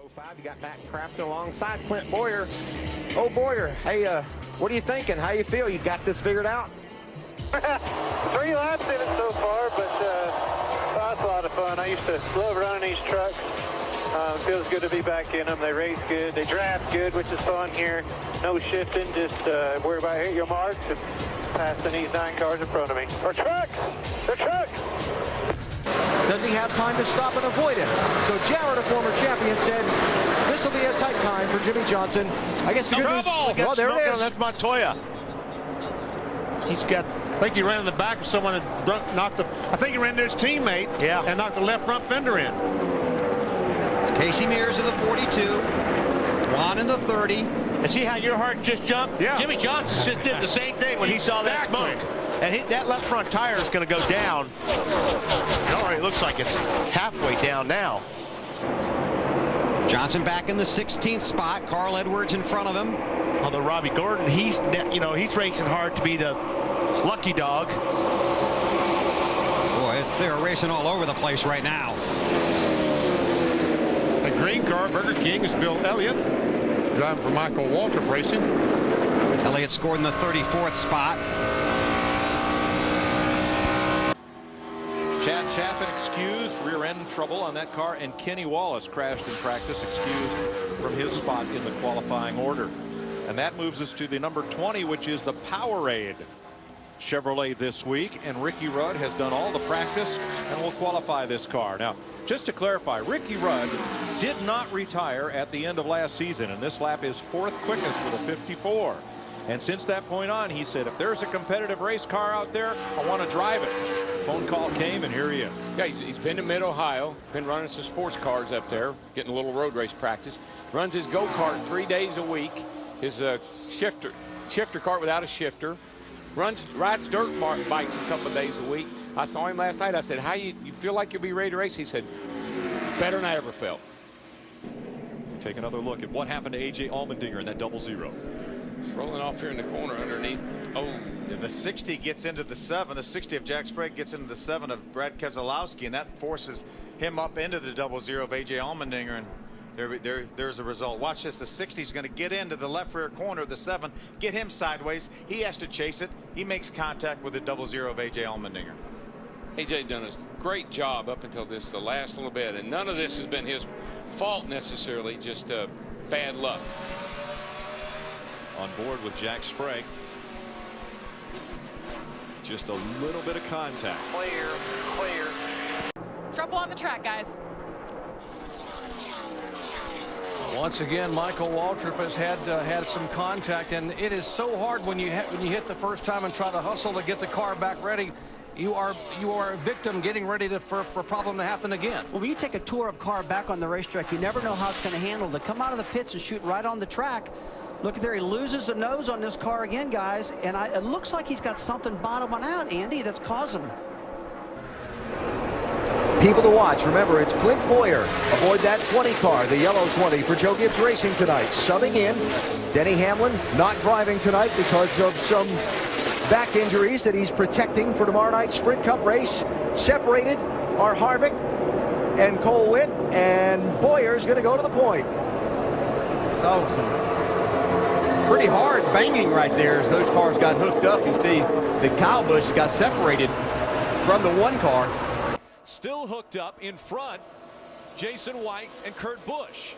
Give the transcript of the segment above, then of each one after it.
05. You got Matt Crafton alongside Clint Boyer. Oh, Boyer, hey, what are you thinking? How you feel? You got this figured out? 3 laps in it so far, but that's a lot of fun. I used to love running these trucks. It feels good to be back in them. They race good, they draft good, which is fun here. No shifting, just worry about hitting your marks and passing these 9 cars in front of me. Or trucks! They're trucks! Does he have time to stop and avoid it? So Jarrett, a former champion, said this will be a tight time for Jimmy Johnson. I guess the good news. Oh, there it is. That's Montoya. He's got. I think he ran in the back of someone and knocked the. I think he ran into his teammate. Yeah. And knocked the left front fender in. It's Casey Mears in the 42. Juan in the 30. And see how your heart just jumped? Yeah. Jimmy Johnson just did the same thing when he saw that smoke. And that left front tire is going to go down. It already looks like it's halfway down now. Johnson back in the 16th spot. Carl Edwards in front of him. Although Robbie Gordon, he's racing hard to be the lucky dog. Boy, they're racing all over the place right now. The green car, Burger King, is Bill Elliott, driving for Michael Waltrip Racing. Elliott scored in the 34th spot. Chad Chapin excused, rear end trouble on that car, and Kenny Wallace crashed in practice, excused from his spot in the qualifying order. And that moves us to the number 20, which is the Powerade Chevrolet this week. And Ricky Rudd has done all the practice and will qualify this car. Now, just to clarify, Ricky Rudd did not retire at the end of last season, and this lap is 4th quickest with a 54. And since that point on, he said, if there's a competitive race car out there, I want to drive it. Phone call came, and here he is. Yeah, he's been to Mid-Ohio, been running some sports cars up there, getting a little road race practice. Runs his go-kart 3 days a week. His shifter cart without a shifter. Rides dirt bikes a couple of days a week. I saw him last night. I said, how you feel like you'll be ready to race? He said, better than I ever felt. Take another look at what happened to A.J. Allmendinger in that 0-0. He's rolling off here in the corner underneath. Oh. The 60 gets into the 7. The 60 of Jack Sprague gets into the 7 of Brad Keselowski, and that forces him up into the 0-0 of A.J. Allmendinger. And there's a result. Watch this. The 60 is going to get into the left rear corner of the 7, get him sideways. He has to chase it. He makes contact with the 0-0 of A.J. Allmendinger. A.J. done a great job up until the last little bit, and none of this has been his fault necessarily, just bad luck. On board with Jack Sprague. Just a little bit of contact. Clear. Trouble on the track, guys. Once again, Michael Waltrip has had some contact, and it is so hard when you hit the first time and try to hustle to get the car back ready. You are a victim getting ready for a problem to happen again. Well, when you take a tour-up car back on the racetrack, you never know how it's going to handle. To come out of the pits and shoot right on the track. Look at there, he loses the nose on this car again, guys, and it looks like he's got something bottoming out, Andy, that's causing him. People to watch. Remember, it's Clint Boyer aboard that 20 car, the yellow 20 for Joe Gibbs Racing tonight. Subbing in, Denny Hamlin not driving tonight because of some back injuries that he's protecting for tomorrow night's Sprint Cup race. Separated are Harvick and Cole Witt, and Boyer's going to go to the point. So, pretty hard banging right there as those cars got hooked up. You see that Kyle Busch got separated from the one car. Still hooked up in front, Jason White and Kurt Busch.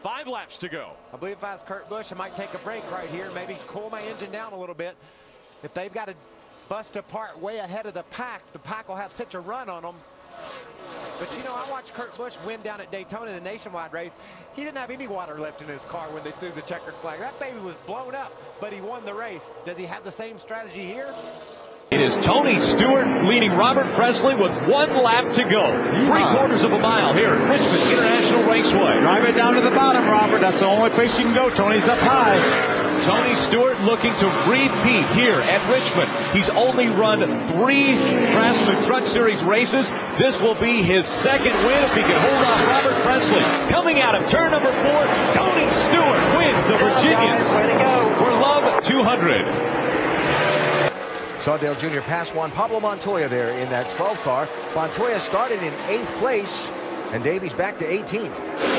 5 laps to go. I believe if I was Kurt Busch, I might take a break right here, maybe cool my engine down a little bit. If they've got to bust apart way ahead of the pack will have such a run on them. But, you know, I watched Kurt Busch win down at Daytona in the nationwide race. He didn't have any water left in his car when they threw the checkered flag. That baby was blown up, but he won the race. Does he have the same strategy here? It is Tony Stewart leading Robert Presley with 1 lap to go. 3/4 of a mile here at Richmond International Raceway. Drive it down to the bottom, Robert. That's the only place you can go. Tony's up high. Tony Stewart looking to repeat here at Richmond. He's only run 3 Craftsman Truck Series races. This will be his 2nd win if he can hold off Robert Presley. Coming out of turn number 4, Tony Stewart wins the Virginians for Love 200. Sawdale Jr. passed Juan Pablo Montoya there in that 12 car. Montoya started in 8th place, and Davies back to 18th.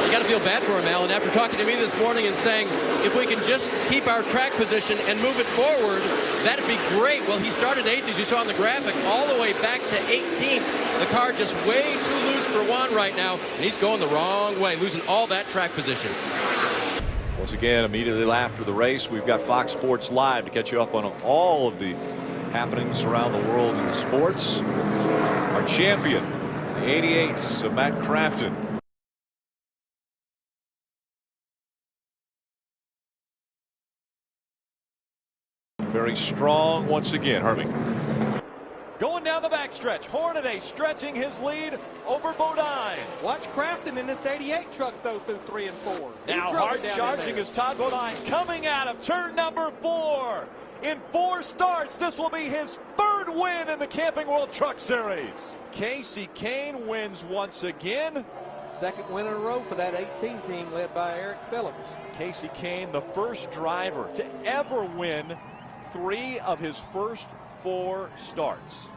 You got to feel bad for him, Alan, after talking to me this morning and saying, if we can just keep our track position and move it forward, that'd be great. Well, he started 8th, as you saw on the graphic, all the way back to 18th. The car just way too loose for Juan right now, and he's going the wrong way, losing all that track position. Once again, immediately after the race, we've got Fox Sports Live to catch you up on all of the happenings around the world in sports. Our champion, the 88s of Matt Crafton. Very strong once again, Hermie. Going down the backstretch, Hornaday stretching his lead over Bodine. Watch Crafton in this 88 truck, though, through 3 and 4. Now hard charging is Todd Bodine coming out of turn number 4. In 4 starts, this will be his 3rd win in the Camping World Truck Series. Casey Kane wins once again. 2nd win in a row for that 18 team led by Eric Phillips. Casey Kane, the first driver to ever win 3 of his first 4 starts.